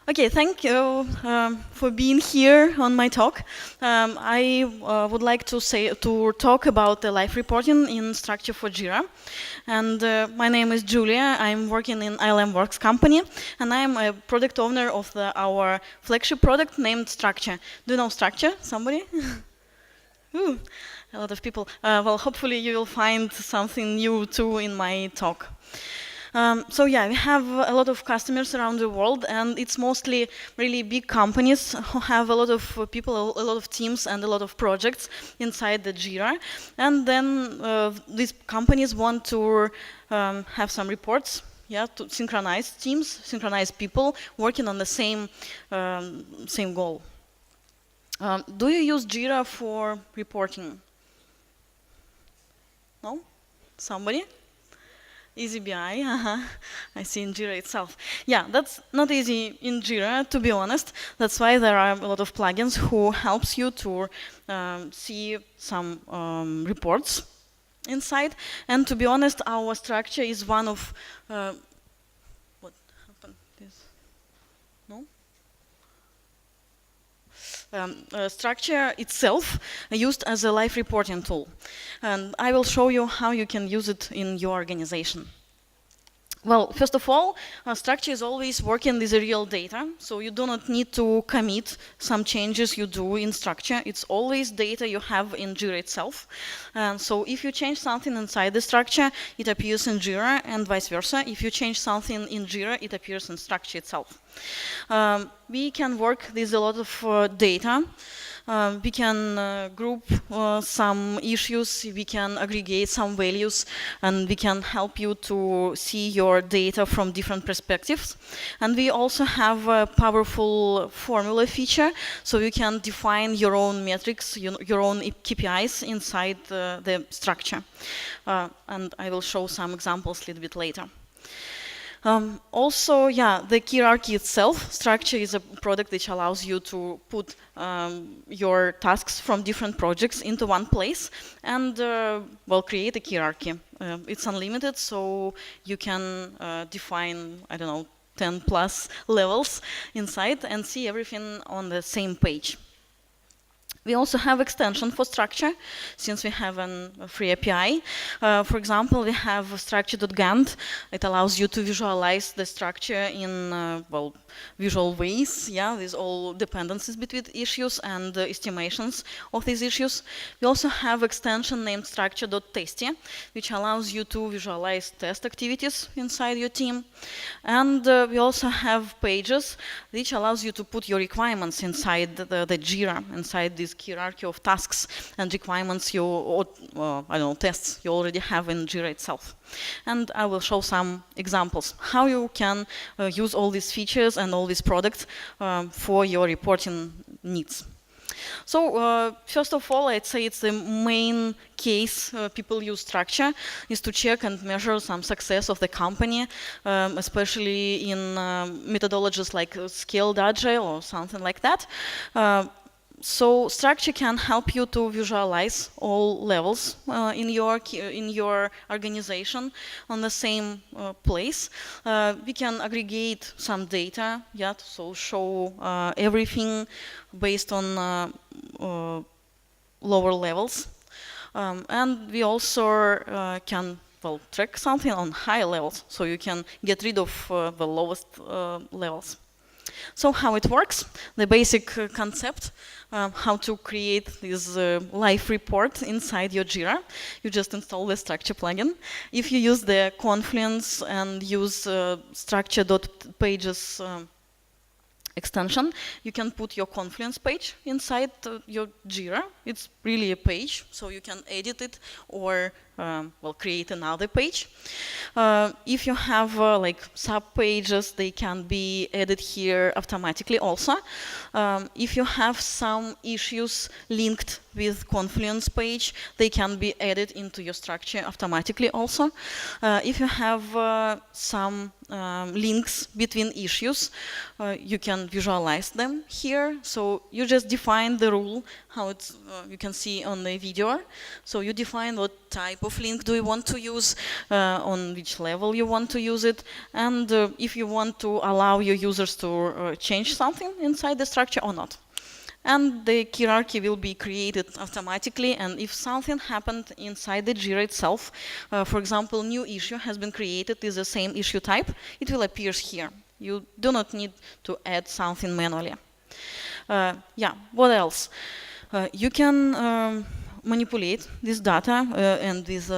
Okay, thank you for being here on my talk. I would like to talk about the live reporting in structure for Jira. And my name is Julia. I'm working in ALMWorks company, and I'm a product owner of our flagship product named Structure. Do you know Structure? Somebody? Ooh, a lot of people. Well, hopefully you will find something new too in my talk. So yeah, we have a lot of customers around the world, and it's mostly really big companies who have a lot of people, a lot of teams, and a lot of projects inside the Jira. And then these companies want to have some reports, yeah, to synchronize teams, synchronize people working on the same goal. Do you use Jira for reporting? No? Somebody? Easy BI, I see in Jira itself. Yeah, that's not easy in Jira, to be honest. That's why there are a lot of plugins who helps you to see some reports inside. And to be honest, our structure is one of what happened? This no. Structure itself used as a live reporting tool. And I will show you how you can use it in your organization. Well, first of all, Structure is always working with the real data, so you do not need to commit some changes you do in Structure. It's always data you have in Jira itself. So if you change something inside the Structure, it appears in Jira, and vice versa. If you change something in Jira, it appears in Structure itself. We can work with a lot of data. We can group some issues, we can aggregate some values, and we can help you to see your data from different perspectives. And we also have a powerful formula feature, so you can define your own metrics, your own KPIs inside the structure. And I will show some examples a little bit later. Also, yeah, the hierarchy itself, Structure is a product which allows you to put your tasks from different projects into one place and, well, create a hierarchy. It's unlimited, so you can define, I don't know, 10 plus levels inside and see everything on the same page. We also have extension for Structure, since we have a free API. For example, we have structure.gantt. It allows you to visualize the structure in, well, visual ways, yeah, with all dependencies between issues and estimations of these issues. We also have extension named structure.testy, which allows you to visualize test activities inside your team. And we also have pages, which allows you to put your requirements inside the Jira, inside this hierarchy of tasks and requirements or I don't know, tests you already have in Jira itself. And I will show some examples how you can use all these features and all these products for your reporting needs. So first of all, I'd say it's the main case people use Structure is to check and measure some success of the company, especially in methodologies like Scaled Agile or something like that. So Structure can help you to visualize all levels in your organization on the same place. We can aggregate some data, yeah, so show everything based on lower levels. And we also can, well, track something on higher levels, so you can get rid of the lowest levels. So how it works, the basic concept, how to create this live report inside your Jira. You just install the Structure plugin. If you use the Confluence and use structure.pages extension, you can put your Confluence page inside your Jira. It's really a page, so you can edit it or well, create another page. If you have like sub-pages, they can be added here automatically also. If you have some issues linked with Confluence page, they can be added into your structure automatically also. If you have some links between issues, you can visualize them here. So you just define the rule, how it's, you can see on the video. So you define what type of link do you want to use, on which level you want to use it, and if you want to allow your users to change something inside the structure or not. And the hierarchy will be created automatically, and if something happened inside the Jira itself, for example, new issue has been created with the same issue type, it will appear here. You do not need to add something manually. Yeah, what else? You can manipulate this data and these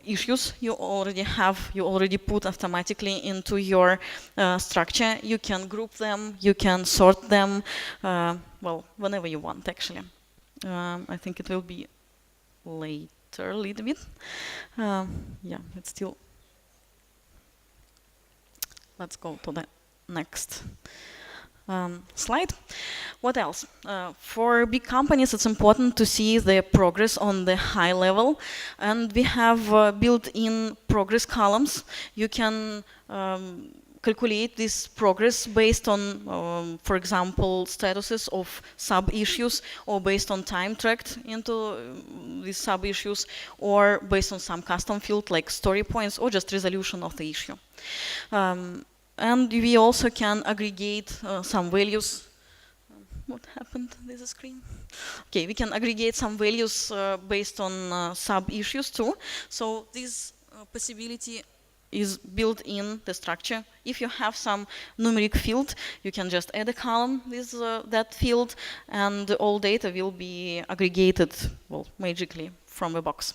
issues you already put automatically into your structure. You can group them, you can sort them, well, whenever you want, actually. I think it will be later a little bit. Yeah, it's still. Let's go to the next slide. What else? For big companies, it's important to see the progress on the high level, and we have built-in progress columns. You can calculate this progress based on, for example, statuses of sub-issues, or based on time tracked into these sub-issues, or based on some custom field like story points, or just resolution of the issue. And we also can aggregate some values. What happened to this screen? Okay, we can aggregate some values based on sub-issues too. So this possibility is built in the structure. If you have some numeric field, you can just add a column with that field, and all data will be aggregated, well, magically from the box.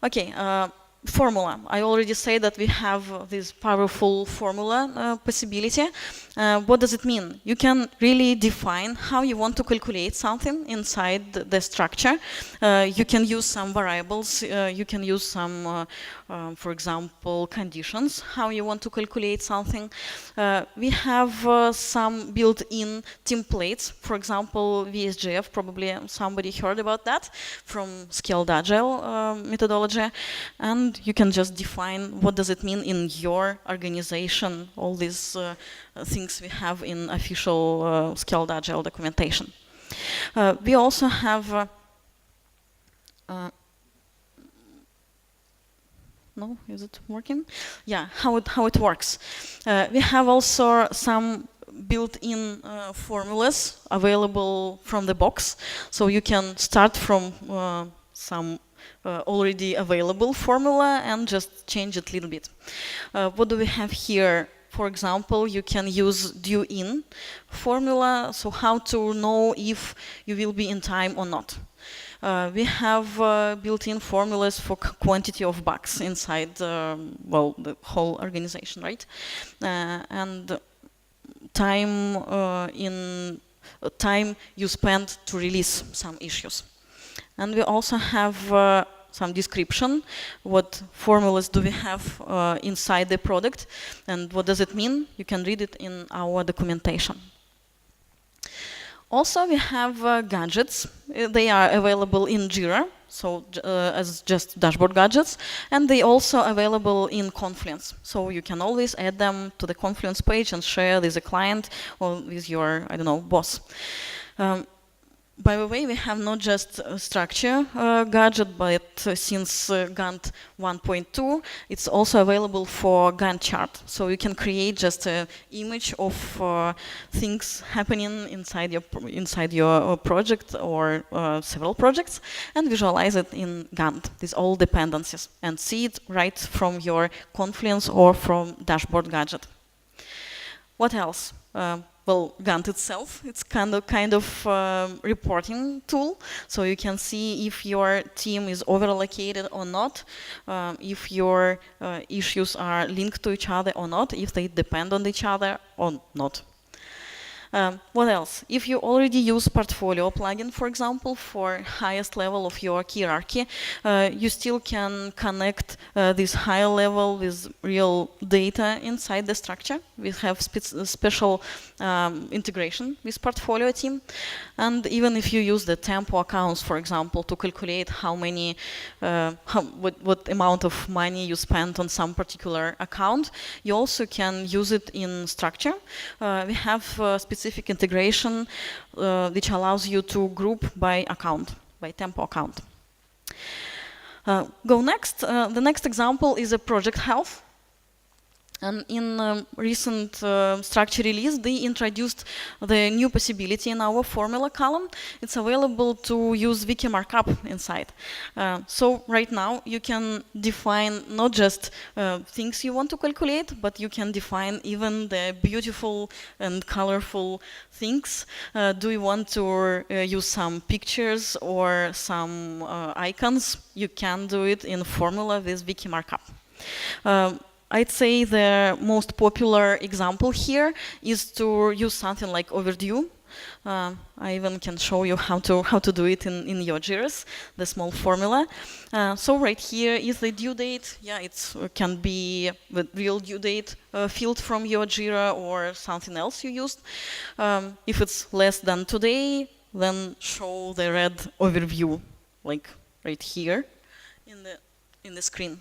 Okay. Formula. I already said that we have this powerful formula possibility. What does it mean? You can really define how you want to calculate something inside the structure. You can use some variables. You can use some, for example, conditions, how you want to calculate something. We have some built-in templates. For example, VSGF, probably somebody heard about that from Scaled Agile methodology. And you can just define what does it mean in your organization, all these things we have in official Scaled Agile documentation. We also have no, is it working? Yeah, how it works. We have also some built-in formulas available from the box, so you can start from some already available formula and just change it a little bit. What do we have here? For example, you can use due in formula, so how to know if you will be in time or not. We have built-in formulas for quantity of bugs inside, well, the whole organization, right? And time time you spend to release some issues. And we also have some description, what formulas do we have inside the product, and what does it mean? You can read it in our documentation. Also, we have gadgets. They are available in Jira, so as just dashboard gadgets, and they also available in Confluence. So you can always add them to the Confluence page and share with a client or with your, I don't know, boss. By the way, we have not just a structure gadget, but since Gantt 1.2, it's also available for Gantt chart. So you can create just an image of things happening inside your project or several projects, and visualize it in Gantt, these all dependencies, and see it right from your Confluence or from dashboard gadget. What else? Well, Gantt itself, it's kind of reporting tool, so you can see if your team is overallocated or not, if your issues are linked to each other or not, if they depend on each other or not. What else? If you already use Portfolio plugin, for example, for highest level of your hierarchy, you still can connect this higher level with real data inside the structure. We have special integration with Portfolio team. And even if you use the tempo accounts, for example, to calculate how many, what amount of money you spent on some particular account, you also can use it in structure. We have specific integration which allows you to group by account, by tempo account. Go next. The next example is a project health. And in recent structure release, they introduced the new possibility in our formula column. It's available to use wiki markup inside. So right now, you can define not just things you want to calculate, but you can define even the beautiful and colorful things. Do you want to use some pictures or some icons? You can do it in formula with wiki markup. I'd say the most popular example here is to use something like overdue. I even can show you how to do it in your Jiras, the small formula. So right here is the due date. Yeah, it can be the real due date field from your Jira or something else you used. If it's less than today, then show the red overview, like right here in the screen.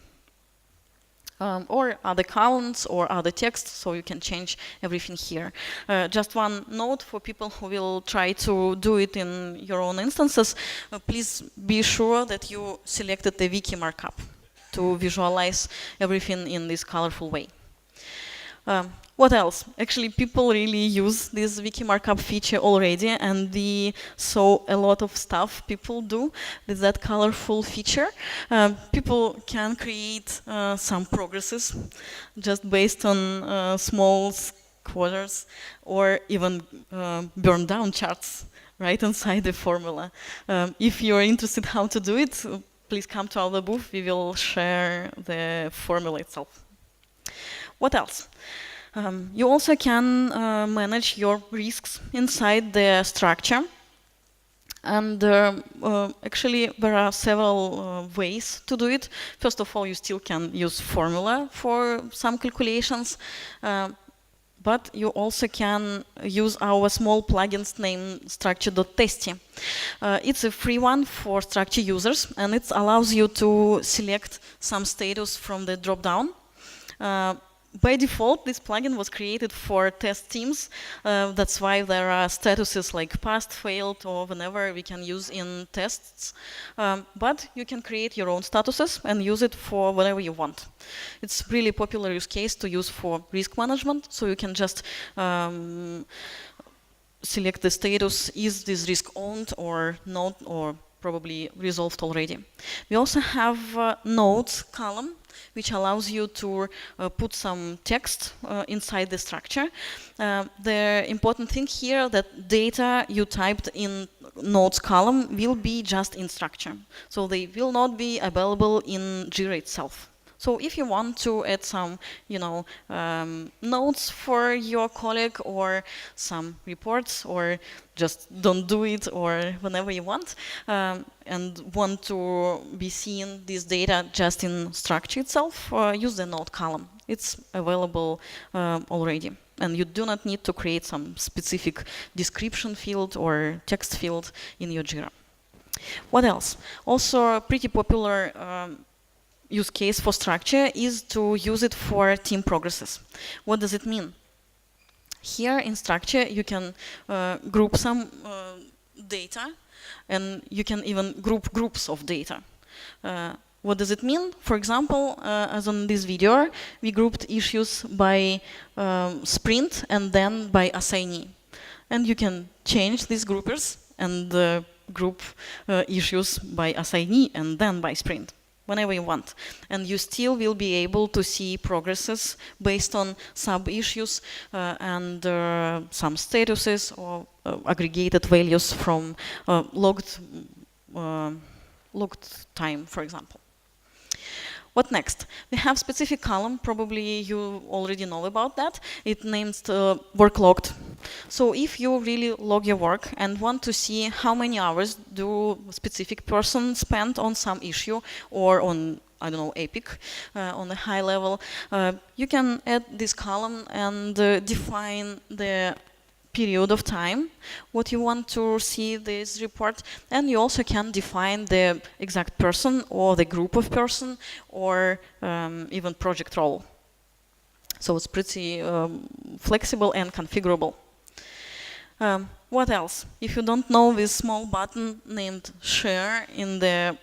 Or other columns or other text, so you can change everything here. Just one note for people who will try to do it in your own instances, please be sure that you selected the wiki markup to visualize everything in this colorful way. What else? Actually, people really use this wiki markup feature already, and we saw a lot of stuff people do with that colorful feature. People can create some progresses just based on small quarters, or even burn down charts right inside the formula. If you're interested how to do it, please come to our booth. We will share the formula itself. What else? You also can manage your risks inside the structure. And actually, there are several ways to do it. First of all, you still can use formula for some calculations. But you also can use our small plugins named structure.testy. It's a free one for structure users, and it allows you to select some status from the drop-down. By default, this plugin was created for test teams. That's why there are statuses like passed, failed, or whenever we can use in tests. But you can create your own statuses and use it for whatever you want. It's really popular use case to use for risk management. So you can just select the status, is this risk owned or not, or probably resolved already. We also have a notes column, which allows you to put some text inside the structure. The important thing here that data you typed in notes column will be just in structure. So they will not be available in Jira itself. So if you want to add some, notes for your colleague or some reports, or just don't do it, or whenever you want, and want to be seeing this data just in structure itself, use the note column. It's available already. And you do not need to create some specific description field or text field in your Jira. What else? Also, a pretty popular use case for structure is to use it for team progresses. What does it mean? Here in structure, you can group some data, and you can even group groups of data. What does it mean? For example, as on this video, we grouped issues by sprint and then by assignee. And you can change these groupers and group issues by assignee and then by sprint, whenever you want. And you still will be able to see progresses based on sub-issues and some statuses or aggregated values from logged time, for example. What next? We have specific column, probably you already know about that. It named work logged. So if you really log your work and want to see how many hours do a specific person spend on some issue or on, I don't know, Epic on a high level, you can add this column and define the period of time, what you want to see this report, and you also can define the exact person or the group of person or even project role. So it's pretty flexible and configurable. What else? If you don't know this small button named Share in the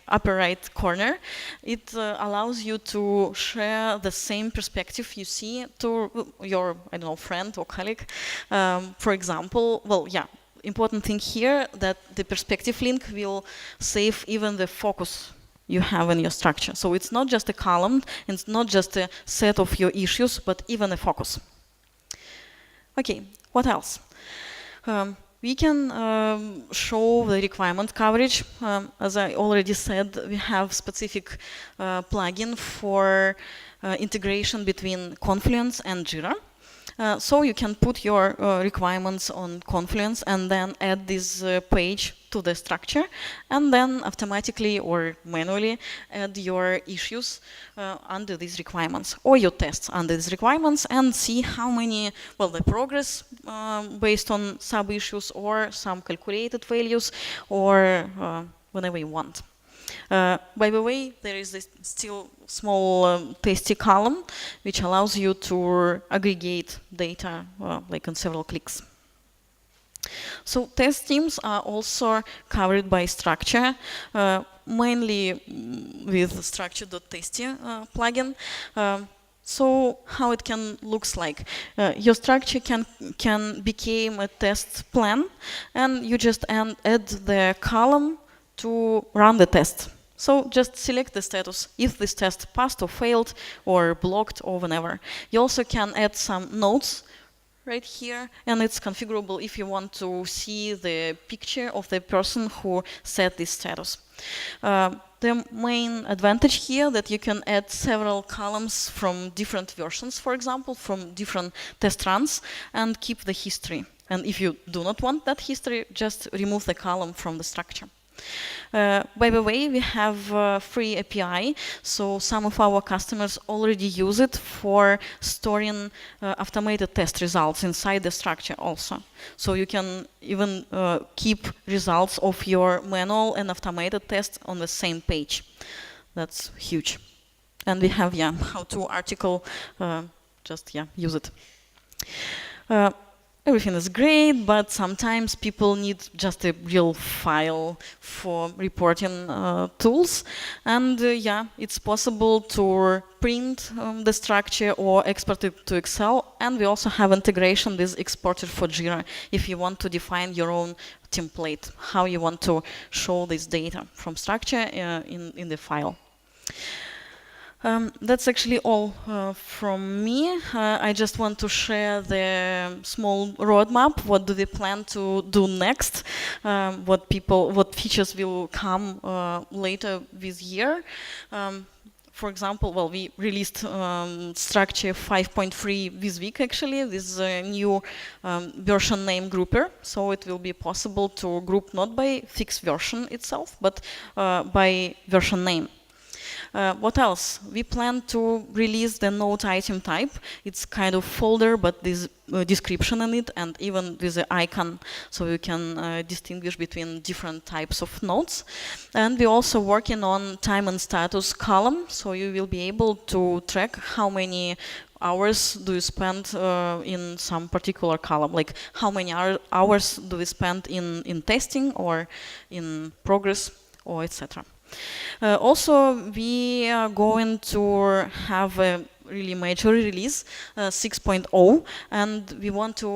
upper right corner, it allows you to share the same perspective you see to your, I don't know, friend or colleague. For example, well, yeah, important thing here that the perspective link will save even the focus you have in your structure. So it's not just a column, it's not just a set of your issues, but even a focus. Okay, what else? We can show the requirement coverage. As I already said, we have specific plugin for integration between Confluence and Jira. So you can put your requirements on Confluence and then add this page to the structure, and then automatically or manually add your issues under these requirements, or your tests under these requirements, and see how many, well, the progress based on sub-issues or some calculated values, or whenever you want. By the way, there is this still small tasty column which allows you to aggregate data like in several clicks. So test teams are also covered by structure, mainly with structure.tasty plugin. So how it can looks like? Your structure can become a test plan, and you just add the column to run the test. So just select the status, if this test passed or failed or blocked or whenever. You also can add some notes right here, and it's configurable if you want to see the picture of the person who set this status. The main advantage here that you can add several columns from different versions, for example, from different test runs, and keep the history. And if you do not want that history, just remove the column from the structure. By the way, we have a free API, so some of our customers already use it for storing automated test results inside the structure also. So you can even keep results of your manual and automated tests on the same page. That's huge. And we have, how-to article, use it. Everything is great, but sometimes people need just a real file for reporting tools. And it's possible to print the structure or export it to Excel. And we also have integration with Exporter for Jira if you want to define your own template, how you want to show this data from structure in the file. That's actually all from me. I just want to share the small roadmap. What do we plan to do next? What features will come later this year? For example, well, we released structure 5.3 this week, actually, with a new version name grouper. So it will be possible to group not by fixed version itself, but by version name. What else? We plan to release the note item type. It's kind of folder, but there's a description in it, and even with an icon, so you can distinguish between different types of notes. And we're also working on time and status column, so you will be able to track how many hours do you spend in some particular column, like how many hours do we spend in testing or in progress, or etc. Also, we are going to have a really major release, 6.0, and we want to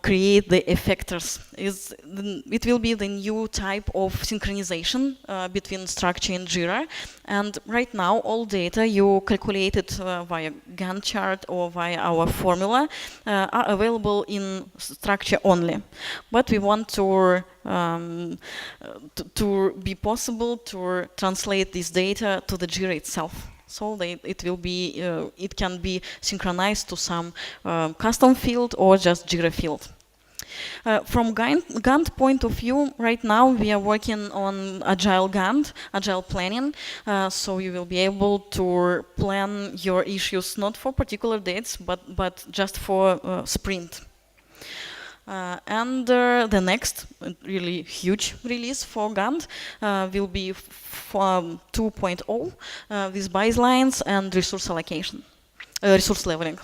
create the effectors. It will be the new type of synchronization between structure and Jira. And right now, all data you calculated via Gantt chart or via our formula are available in structure only. But we want to be possible to translate this data to the Jira itself. So it can be synchronized to some custom field or just Jira field. From Gantt point of view, right now we are working on Agile Gantt, Agile planning, so you will be able to plan your issues not for particular dates, but just for sprint. And the next really huge release for Gantt will be 2.0 with baselines and resource allocation, resource leveling.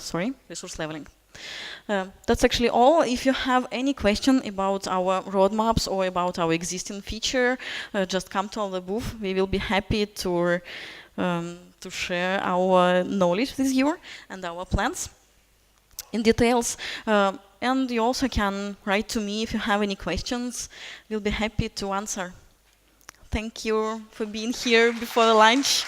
That's actually all. If you have any question about our roadmaps or about our existing feature, just come to our booth. We will be happy to share our knowledge with you and our plans in details. And you also can write to me if you have any questions. We'll be happy to answer. Thank you for being here before lunch.